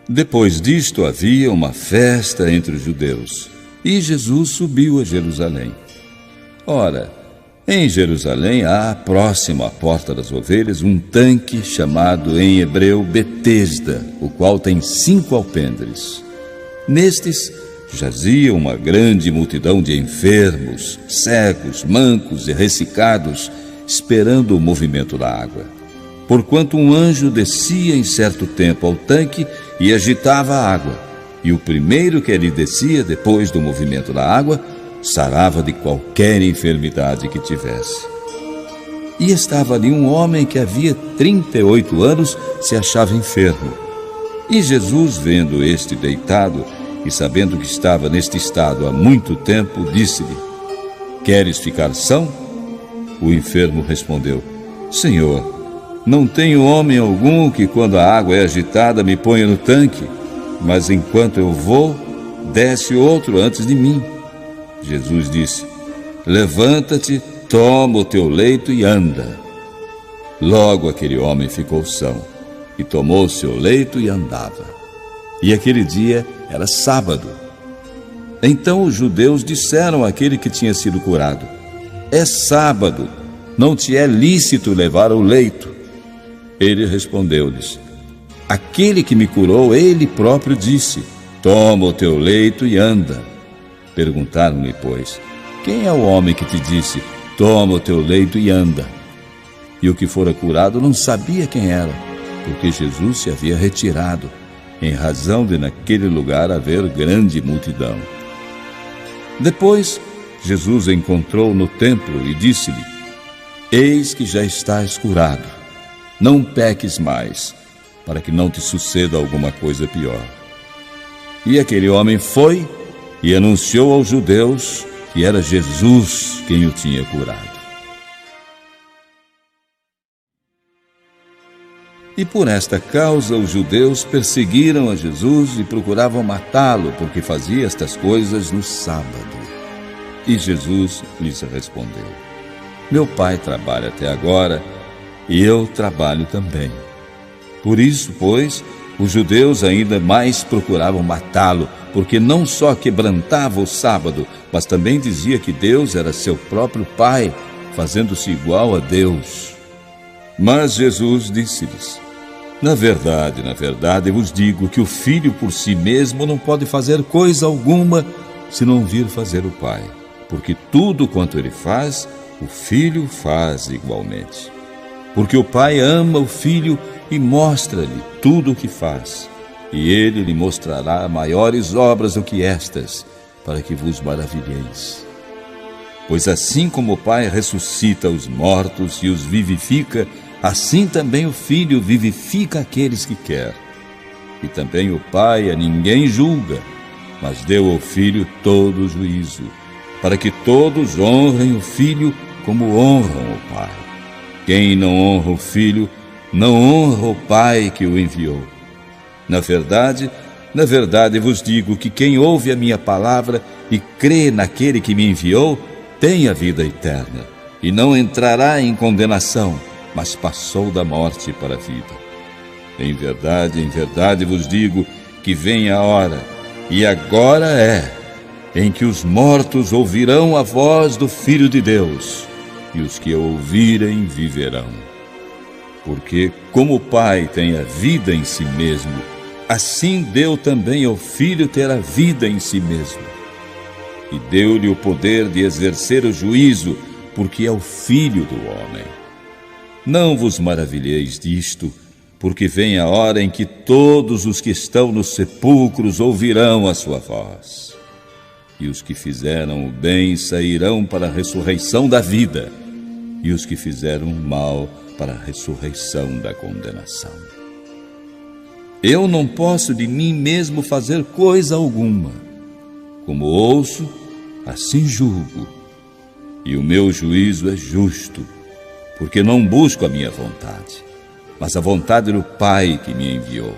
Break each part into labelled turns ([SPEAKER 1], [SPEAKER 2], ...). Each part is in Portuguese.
[SPEAKER 1] Depois disto havia uma festa entre os judeus, e Jesus subiu a Jerusalém. Ora, em Jerusalém há, próximo à Porta das Ovelhas, um tanque chamado em hebreu Betesda, o qual tem 5 alpendres. Nestes jazia uma grande multidão de enfermos, cegos, mancos e ressecados, esperando o movimento da água. Porquanto um anjo descia em certo tempo ao tanque e agitava a água, e o primeiro que ali descia, depois do movimento da água, sarava de qualquer enfermidade que tivesse. E estava ali um homem que havia 38 anos se achava enfermo. E Jesus, vendo este deitado, e sabendo que estava neste estado há muito tempo, disse-lhe: Queres ficar são? O enfermo respondeu: Senhor, não tenho homem algum que, quando a água é agitada, me ponha no tanque, mas enquanto eu vou, desce outro antes de mim. Jesus disse: Levanta-te, toma o teu leito e anda. Logo aquele homem ficou são, e tomou o seu leito e andava. E aquele dia era sábado. Então os judeus disseram àquele que tinha sido curado: É sábado, não te é lícito levar o leito. Ele respondeu-lhes: Aquele que me curou, ele próprio disse: Toma o teu leito e anda. Perguntaram-lhe, pois: Quem é o homem que te disse: Toma o teu leito e anda? E o que fora curado não sabia quem era, porque Jesus se havia retirado, em razão de naquele lugar haver grande multidão. Depois, Jesus encontrou no templo e disse-lhe: Eis que já estás curado. Não peques mais, para que não te suceda alguma coisa pior. E aquele homem foi e anunciou aos judeus que era Jesus quem o tinha curado. E por esta causa os judeus perseguiram a Jesus e procuravam matá-lo, porque fazia estas coisas no sábado. E Jesus lhes respondeu: Meu Pai trabalha até agora, e eu trabalho também. Por isso, pois, os judeus ainda mais procuravam matá-lo, porque não só quebrantava o sábado, mas também dizia que Deus era seu próprio Pai, fazendo-se igual a Deus. Mas Jesus disse-lhes: Na verdade vos digo que o Filho por si mesmo não pode fazer coisa alguma, se não vir fazer o Pai, porque tudo quanto ele faz, o Filho faz igualmente. Porque o Pai ama o Filho e mostra-lhe tudo o que faz, e ele lhe mostrará maiores obras do que estas, para que vos maravilheis. Pois assim como o Pai ressuscita os mortos e os vivifica, assim também o Filho vivifica aqueles que quer. E também o Pai a ninguém julga, mas deu ao Filho todo o juízo, para que todos honrem o Filho como honram o Pai. Quem não honra o Filho, não honra o Pai que o enviou. Na verdade vos digo que quem ouve a minha palavra e crê naquele que me enviou, tem a vida eterna, e não entrará em condenação, mas passou da morte para a vida. Em verdade vos digo que vem a hora, e agora é, em que os mortos ouvirão a voz do Filho de Deus, e os que a ouvirem viverão. Porque, como o Pai tem a vida em si mesmo, assim deu também ao Filho ter a vida em si mesmo. E deu-lhe o poder de exercer o juízo, porque é o Filho do homem. Não vos maravilheis disto, porque vem a hora em que todos os que estão nos sepulcros ouvirão a sua voz. E os que fizeram o bem sairão para a ressurreição da vida, e os que fizeram o mal para a ressurreição da condenação. Eu não posso de mim mesmo fazer coisa alguma. Como ouço, assim julgo. E o meu juízo é justo, porque não busco a minha vontade, mas a vontade do Pai que me enviou.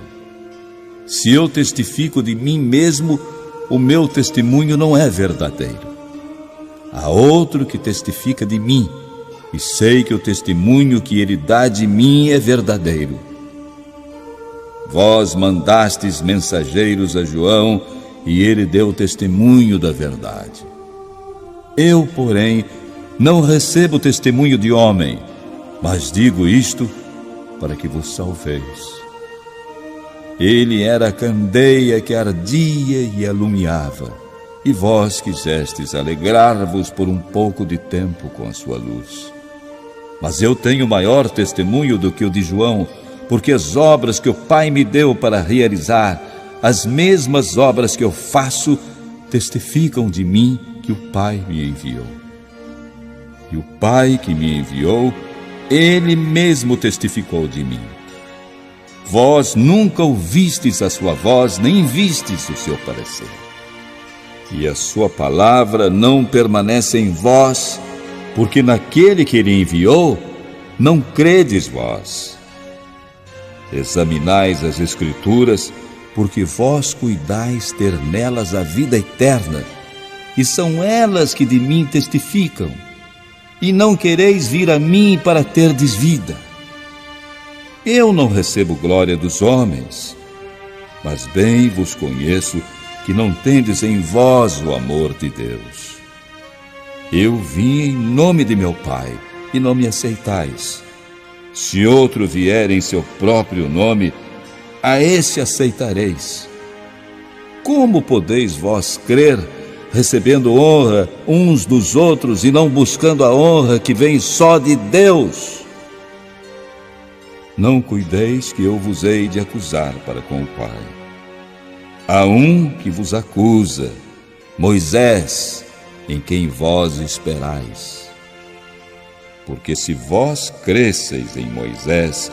[SPEAKER 1] Se eu testifico de mim mesmo, o meu testemunho não é verdadeiro. Há outro que testifica de mim, e sei que o testemunho que ele dá de mim é verdadeiro. Vós mandastes mensageiros a João, e ele deu testemunho da verdade. Eu, porém, não recebo testemunho de homem, mas digo isto para que vos salveis. Ele era a candeia que ardia e alumiava, e vós quisestes alegrar-vos por um pouco de tempo com a sua luz. Mas eu tenho maior testemunho do que o de João, porque as obras que o Pai me deu para realizar, as mesmas obras que eu faço, testificam de mim que o Pai me enviou. E o Pai que me enviou, Ele mesmo testificou de mim. Vós nunca ouvistes a sua voz, nem vistes o seu parecer. E a sua palavra não permanece em vós, porque naquele que ele enviou, não credes vós. Examinais as Escrituras, porque vós cuidais ter nelas a vida eterna, e são elas que de mim testificam, e não quereis vir a mim para terdes vida. Eu não recebo glória dos homens, mas bem vos conheço que não tendes em vós o amor de Deus. Eu vim em nome de meu Pai, e não me aceitais. Se outro vier em seu próprio nome, a esse aceitareis. Como podeis vós crer, recebendo honra uns dos outros e não buscando a honra que vem só de Deus? Não cuideis que eu vos hei de acusar para com o Pai. Há um que vos acusa, Moisés, em quem vós esperais. Porque se vós cresceis em Moisés,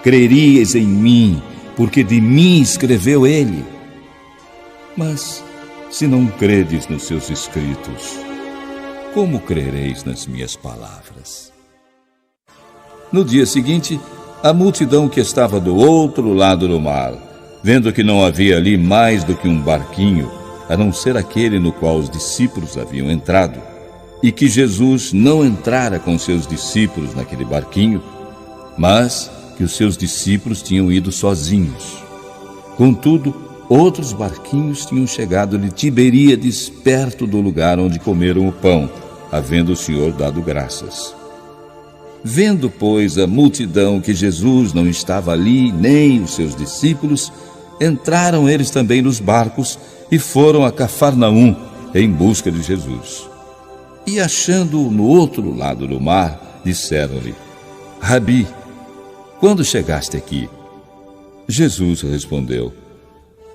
[SPEAKER 1] creríeis em mim, porque de mim escreveu ele. Mas se não credes nos seus escritos, como crereis nas minhas palavras? No dia seguinte, a multidão que estava do outro lado do mar, vendo que não havia ali mais do que um barquinho, a não ser aquele no qual os discípulos haviam entrado, e que Jesus não entrara com seus discípulos naquele barquinho, mas que os seus discípulos tinham ido sozinhos. Contudo, outros barquinhos tinham chegado de Tiberíades, perto do lugar onde comeram o pão, havendo o Senhor dado graças. Vendo, pois, a multidão que Jesus não estava ali, nem os seus discípulos, entraram eles também nos barcos e foram a Cafarnaum em busca de Jesus. E achando-o no outro lado do mar, disseram-lhe: Rabi, quando chegaste aqui? Jesus respondeu: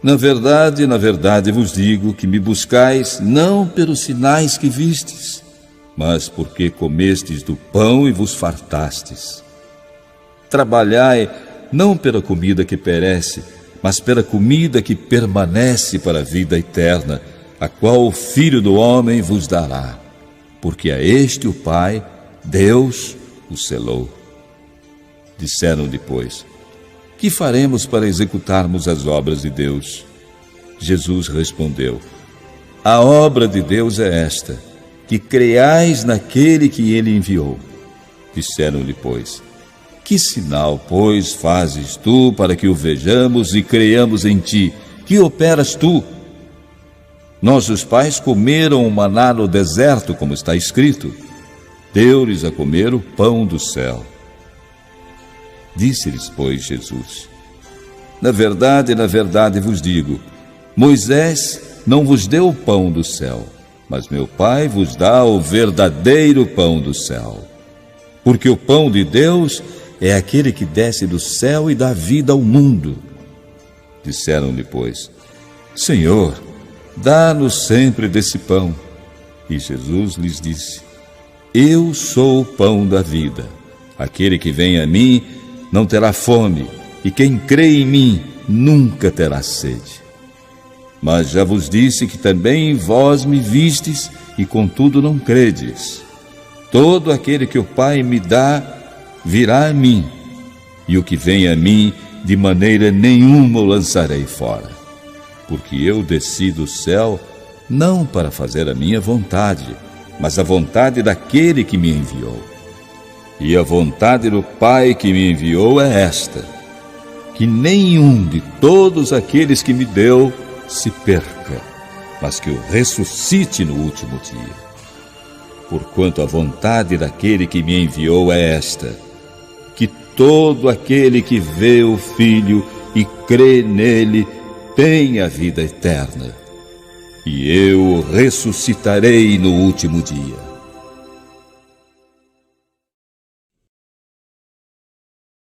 [SPEAKER 1] na verdade vos digo que me buscais não pelos sinais que vistes, mas porque comestes do pão e vos fartastes. Trabalhai não pela comida que perece, mas pela comida que permanece para a vida eterna, a qual o Filho do Homem vos dará, porque a este o Pai, Deus, o selou. Disseram depois: que faremos para executarmos as obras de Deus? Jesus respondeu: a obra de Deus é esta, que creais naquele que ele enviou. Disseram-lhe, pois: que sinal, pois, fazes tu para que o vejamos e creiamos em ti? Que operas tu? Nossos pais comeram o maná no deserto, como está escrito: deu-lhes a comer o pão do céu. Disse-lhes, pois, Jesus: na verdade vos digo, Moisés não vos deu o pão do céu, mas meu Pai vos dá o verdadeiro pão do céu. Porque o pão de Deus é aquele que desce do céu e dá vida ao mundo. Disseram-lhe, pois: Senhor, dá-nos sempre desse pão. E Jesus lhes disse: eu sou o pão da vida. Aquele que vem a mim não terá fome, e quem crê em mim nunca terá sede. Mas já vos disse que também vós me vistes, e contudo não credes. Todo aquele que o Pai me dá virá a mim, e o que vem a mim, de maneira nenhuma o lançarei fora. Porque eu desci do céu, não para fazer a minha vontade, mas a vontade daquele que me enviou. E a vontade do Pai que me enviou é esta: que nenhum de todos aqueles que me deu se perca, mas que o ressuscite no último dia. Porquanto a vontade daquele que me enviou é esta: que todo aquele que vê o Filho e crê nele tenha vida eterna, e eu o ressuscitarei no último dia.